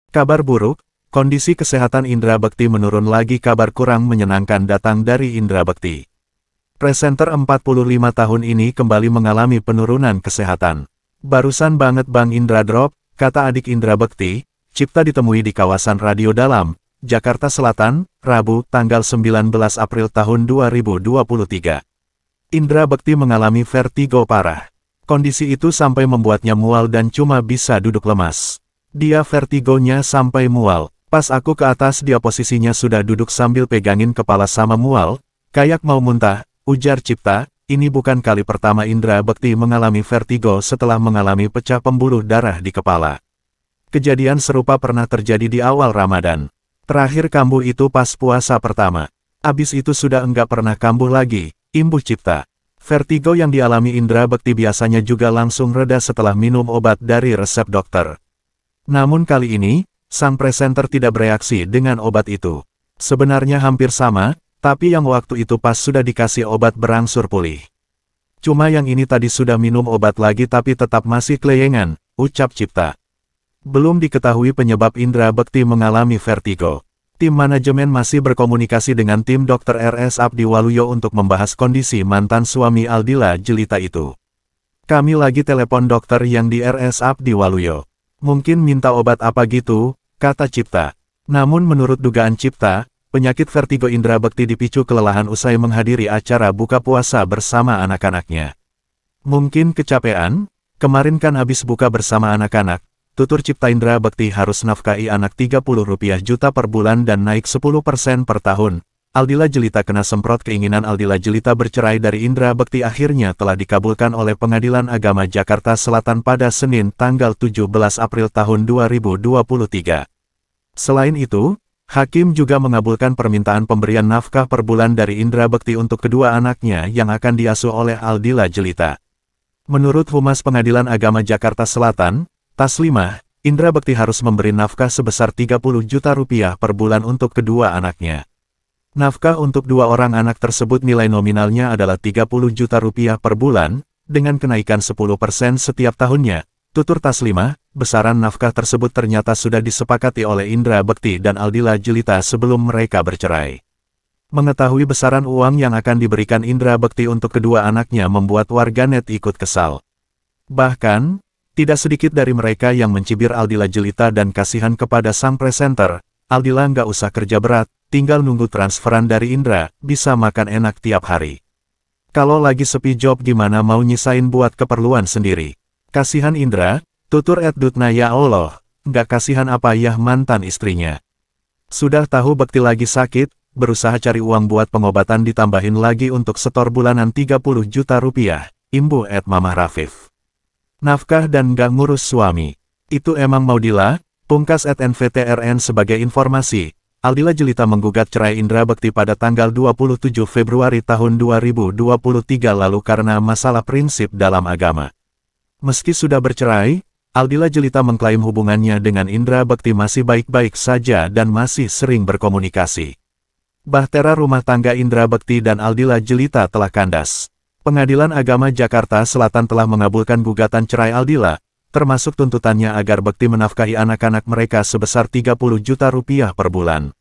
Kabar buruk, kondisi kesehatan Indra Bekti menurun lagi. Kabar kurang menyenangkan datang dari Indra Bekti. Presenter 45 tahun ini kembali mengalami penurunan kesehatan. Barusan banget Bang Indra drop, kata adik Indra Bekti, Cipta ditemui di kawasan Radio Dalam, Jakarta Selatan, Rabu, tanggal 19 April tahun 2023. Indra Bekti mengalami vertigo parah. Kondisi itu sampai membuatnya mual dan cuma bisa duduk lemas. Dia vertigonya sampai mual. Pas aku ke atas dia posisinya sudah duduk sambil pegangin kepala sama mual, kayak mau muntah, ujar Cipta. Ini bukan kali pertama Indra Bekti mengalami vertigo setelah mengalami pecah pembuluh darah di kepala. Kejadian serupa pernah terjadi di awal Ramadan. Terakhir kambuh itu pas puasa pertama. Abis itu sudah enggak pernah kambuh lagi, imbuh Cipta. Vertigo yang dialami Indra Bekti biasanya juga langsung reda setelah minum obat dari resep dokter. Namun kali ini, sang presenter tidak bereaksi dengan obat itu. Sebenarnya hampir sama, tapi yang waktu itu pas sudah dikasih obat berangsur pulih. Cuma yang ini tadi sudah minum obat lagi tapi tetap masih keleyengan, ucap Cipta. Belum diketahui penyebab Indra Bekti mengalami vertigo. Tim manajemen masih berkomunikasi dengan tim Dr. RS Abdi Waluyo untuk membahas kondisi mantan suami Aldila Jelita itu. Kami lagi telepon dokter yang di RS Abdi Waluyo. Mungkin minta obat apa gitu, kata Cipta. Namun menurut dugaan Cipta, penyakit vertigo Indra Bekti dipicu kelelahan usai menghadiri acara buka puasa bersama anak-anaknya. Mungkin kecapean? Kemarin kan habis buka bersama anak-anak. Tutur Cipta. Indra Bekti harus nafkahi anak Rp30 juta per bulan dan naik 10% per tahun. Aldila Jelita kena semprot. Keinginan Aldila Jelita bercerai dari Indra Bekti akhirnya telah dikabulkan oleh Pengadilan Agama Jakarta Selatan pada Senin tanggal 17 April tahun 2023. Selain itu, Hakim juga mengabulkan permintaan pemberian nafkah per bulan dari Indra Bekti untuk kedua anaknya yang akan diasuh oleh Aldila Jelita. Menurut Humas Pengadilan Agama Jakarta Selatan, Taslimah, Indra Bekti harus memberi nafkah sebesar Rp30 juta per bulan untuk kedua anaknya. Nafkah untuk dua orang anak tersebut nilai nominalnya adalah Rp30 juta per bulan, dengan kenaikan 10% setiap tahunnya. Tutur Taslimah, besaran nafkah tersebut ternyata sudah disepakati oleh Indra Bekti dan Aldila Jelita sebelum mereka bercerai. Mengetahui besaran uang yang akan diberikan Indra Bekti untuk kedua anaknya membuat warganet ikut kesal. Bahkan, tidak sedikit dari mereka yang mencibir Aldila Jelita dan kasihan kepada sang presenter. Aldila nggak usah kerja berat, tinggal nunggu transferan dari Indra, bisa makan enak tiap hari. Kalau lagi sepi job gimana mau nyisain buat keperluan sendiri. Kasihan Indra, tutur @dutna. Ya Allah, nggak kasihan apa ya mantan istrinya. Sudah tahu Bekti lagi sakit, berusaha cari uang buat pengobatan ditambahin lagi untuk setor bulanan Rp30 juta, imbuh @mamah Rafif. Nafkah dan nggak ngurus suami. Itu emang mau Dila, pungkas @NVTRN. Sebagai informasi, Aldila Jelita menggugat cerai Indra Bekti pada tanggal 27 Februari tahun 2023 lalu karena masalah prinsip dalam agama. Meski sudah bercerai, Aldila Jelita mengklaim hubungannya dengan Indra Bekti masih baik-baik saja dan masih sering berkomunikasi. Bahtera rumah tangga Indra Bekti dan Aldila Jelita telah kandas. Pengadilan Agama Jakarta Selatan telah mengabulkan gugatan cerai Aldila, termasuk tuntutannya agar Bekti menafkahi anak-anak mereka sebesar Rp30 juta per bulan.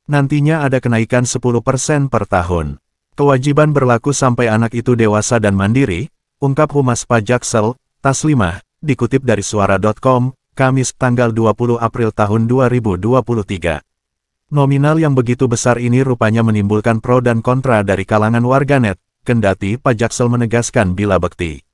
Nantinya ada kenaikan 10% per tahun. Kewajiban berlaku sampai anak itu dewasa dan mandiri, ungkap Humas Pajaksel, Taslimah, dikutip dari suara.com, Kamis tanggal 20 April tahun 2023. Nominal yang begitu besar ini rupanya menimbulkan pro dan kontra dari kalangan warganet. Kendati Pajaksel menegaskan bila Bekti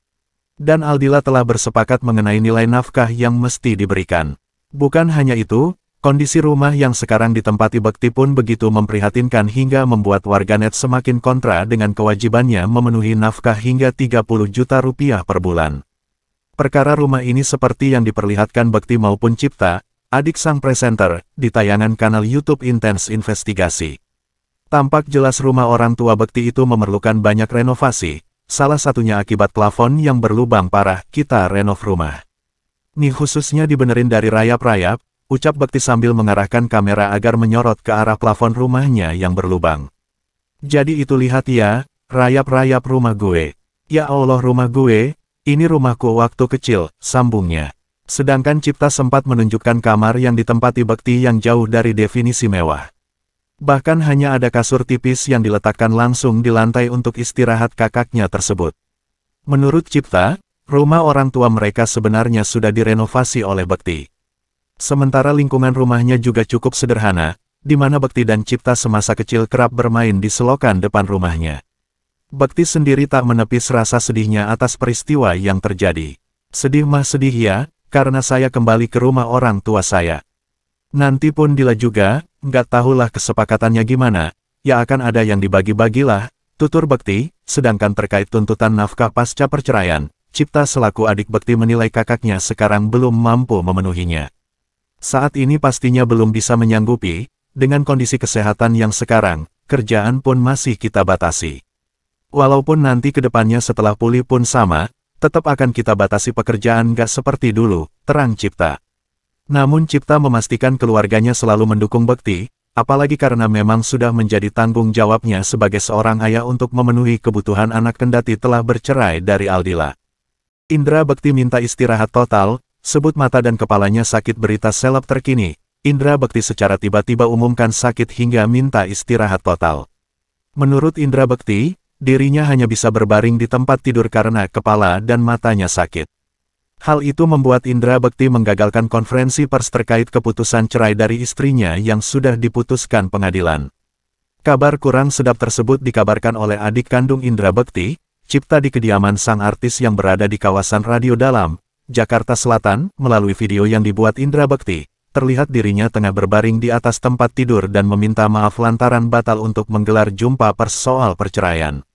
dan Aldila telah bersepakat mengenai nilai nafkah yang mesti diberikan. Bukan hanya itu, kondisi rumah yang sekarang ditempati Bekti pun begitu memprihatinkan hingga membuat warganet semakin kontra dengan kewajibannya memenuhi nafkah hingga Rp30 juta per bulan. Perkara rumah ini seperti yang diperlihatkan Bekti maupun Cipta, adik sang presenter, di tayangan kanal YouTube Intens Investigasi. Tampak jelas rumah orang tua Bekti itu memerlukan banyak renovasi, salah satunya akibat plafon yang berlubang parah. Kita renov rumah. Nih khususnya dibenerin dari rayap-rayap, ucap Bekti sambil mengarahkan kamera agar menyorot ke arah plafon rumahnya yang berlubang. Jadi itu lihat ya, rayap-rayap rumah gue. Ya Allah rumah gue, ini rumahku waktu kecil, sambungnya. Sedangkan Cipta sempat menunjukkan kamar yang ditempati Bekti yang jauh dari definisi mewah. Bahkan hanya ada kasur tipis yang diletakkan langsung di lantai untuk istirahat kakaknya tersebut. Menurut Cipta, rumah orang tua mereka sebenarnya sudah direnovasi oleh Bekti. Sementara lingkungan rumahnya juga cukup sederhana, di mana Bekti dan Cipta semasa kecil kerap bermain di selokan depan rumahnya. Bekti sendiri tak menepis rasa sedihnya atas peristiwa yang terjadi. Sedih mah sedih ya, karena saya kembali ke rumah orang tua saya. Nanti pun Dila juga, nggak tahulah kesepakatannya gimana, ya akan ada yang dibagi-bagilah, tutur Bekti. Sedangkan terkait tuntutan nafkah pasca perceraian, Cipta selaku adik Bekti menilai kakaknya sekarang belum mampu memenuhinya. Saat ini pastinya belum bisa menyanggupi, dengan kondisi kesehatan yang sekarang, kerjaan pun masih kita batasi. Walaupun nanti ke depannya setelah pulih pun sama, tetap akan kita batasi pekerjaan gak seperti dulu, terang Cipta. Namun Cipta memastikan keluarganya selalu mendukung Bekti, apalagi karena memang sudah menjadi tanggung jawabnya sebagai seorang ayah untuk memenuhi kebutuhan anak kendati telah bercerai dari Aldila. Indra Bekti minta istirahat total, sebut mata dan kepalanya sakit. Berita seleb terkini, Indra Bekti secara tiba-tiba umumkan sakit hingga minta istirahat total. Menurut Indra Bekti, dirinya hanya bisa berbaring di tempat tidur karena kepala dan matanya sakit. Hal itu membuat Indra Bekti menggagalkan konferensi pers terkait keputusan cerai dari istrinya yang sudah diputuskan pengadilan. Kabar kurang sedap tersebut dikabarkan oleh adik kandung Indra Bekti, Cipta di kediaman sang artis yang berada di kawasan Radio Dalam, Jakarta Selatan. Melalui video yang dibuat Indra Bekti, terlihat dirinya tengah berbaring di atas tempat tidur dan meminta maaf lantaran batal untuk menggelar jumpa pers soal perceraian.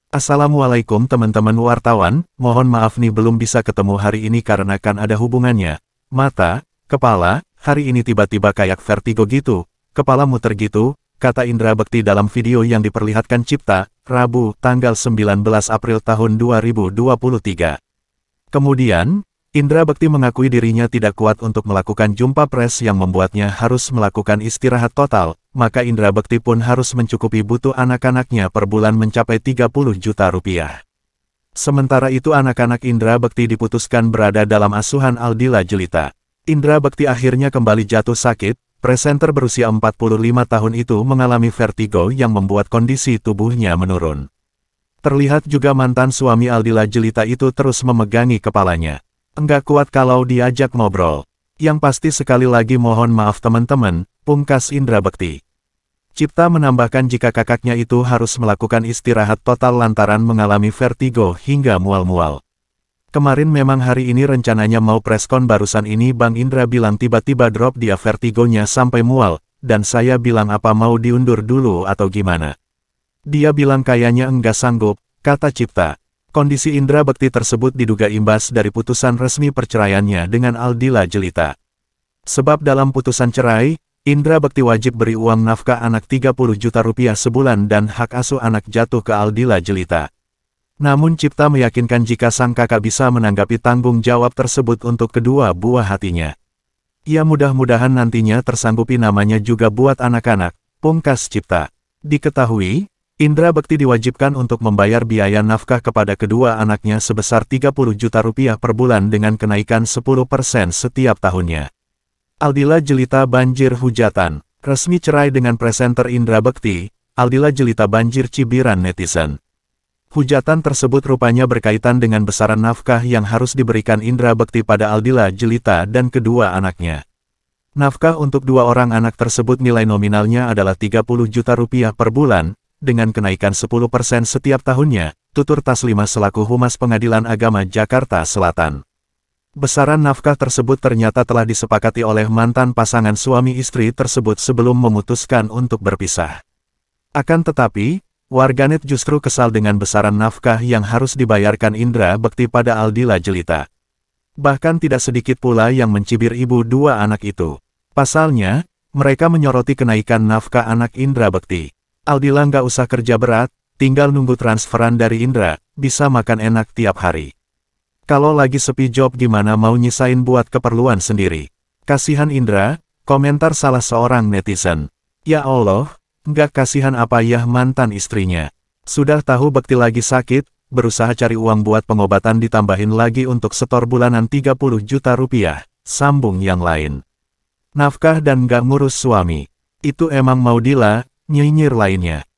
Assalamualaikum teman-teman wartawan, mohon maaf nih belum bisa ketemu hari ini karena kan ada hubungannya. Mata, kepala, hari ini tiba-tiba kayak vertigo gitu, kepala muter gitu, kata Indra Bekti dalam video yang diperlihatkan Cipta, Rabu, tanggal 19 April tahun 2023. Kemudian, Indra Bekti mengakui dirinya tidak kuat untuk melakukan jumpa pers yang membuatnya harus melakukan istirahat total, maka Indra Bekti pun harus mencukupi butuh anak-anaknya per bulan mencapai 30 juta rupiah. Sementara itu anak-anak Indra Bekti diputuskan berada dalam asuhan Aldila Jelita. Indra Bekti akhirnya kembali jatuh sakit, presenter berusia 45 tahun itu mengalami vertigo yang membuat kondisi tubuhnya menurun. Terlihat juga mantan suami Aldila Jelita itu terus memegangi kepalanya. Enggak kuat kalau diajak ngobrol. Yang pasti sekali lagi mohon maaf teman-teman, pungkas Indra Bekti. Cipta menambahkan jika kakaknya itu harus melakukan istirahat total lantaran mengalami vertigo hingga mual-mual. Kemarin memang hari ini rencananya mau preskon, barusan ini Bang Indra bilang tiba-tiba drop dia vertigonya sampai mual, dan saya bilang apa mau diundur dulu atau gimana. Dia bilang kayaknya enggak sanggup, kata Cipta. Kondisi Indra Bekti tersebut diduga imbas dari putusan resmi perceraiannya dengan Aldila Jelita. Sebab dalam putusan cerai, Indra Bekti wajib beri uang nafkah anak 30 juta rupiah sebulan dan hak asuh anak jatuh ke Aldila Jelita. Namun Cipta meyakinkan jika sang kakak bisa menanggapi tanggung jawab tersebut untuk kedua buah hatinya. Ya mudah-mudahan nantinya tersanggupi namanya juga buat anak-anak, pungkas Cipta. Diketahui, Indra Bekti diwajibkan untuk membayar biaya nafkah kepada kedua anaknya sebesar 30 juta rupiah per bulan dengan kenaikan 10% setiap tahunnya. Aldila Jelita banjir hujatan. Resmi cerai dengan presenter Indra Bekti, Aldila Jelita banjir cibiran netizen. Hujatan tersebut rupanya berkaitan dengan besaran nafkah yang harus diberikan Indra Bekti pada Aldila Jelita dan kedua anaknya. Nafkah untuk dua orang anak tersebut nilai nominalnya adalah 30 juta rupiah per bulan, dengan kenaikan 10% setiap tahunnya, tutur Taslima selaku Humas Pengadilan Agama Jakarta Selatan. Besaran nafkah tersebut ternyata telah disepakati oleh mantan pasangan suami istri tersebut sebelum memutuskan untuk berpisah. Akan tetapi, warganet justru kesal dengan besaran nafkah yang harus dibayarkan Indra Bekti pada Aldila Jelita. Bahkan tidak sedikit pula yang mencibir ibu dua anak itu. Pasalnya, mereka menyoroti kenaikan nafkah anak Indra Bekti. Aldila nggak usah kerja berat, tinggal nunggu transferan dari Indra, bisa makan enak tiap hari. Kalau lagi sepi job gimana mau nyisain buat keperluan sendiri. Kasihan Indra, komentar salah seorang netizen. Ya Allah, nggak kasihan apa ya mantan istrinya. Sudah tahu Bekti lagi sakit, berusaha cari uang buat pengobatan ditambahin lagi untuk setor bulanan 30 juta rupiah, sambung yang lain. Nafkah dan gak ngurus suami. Itu emang mau Dila, nyinyir lainnya.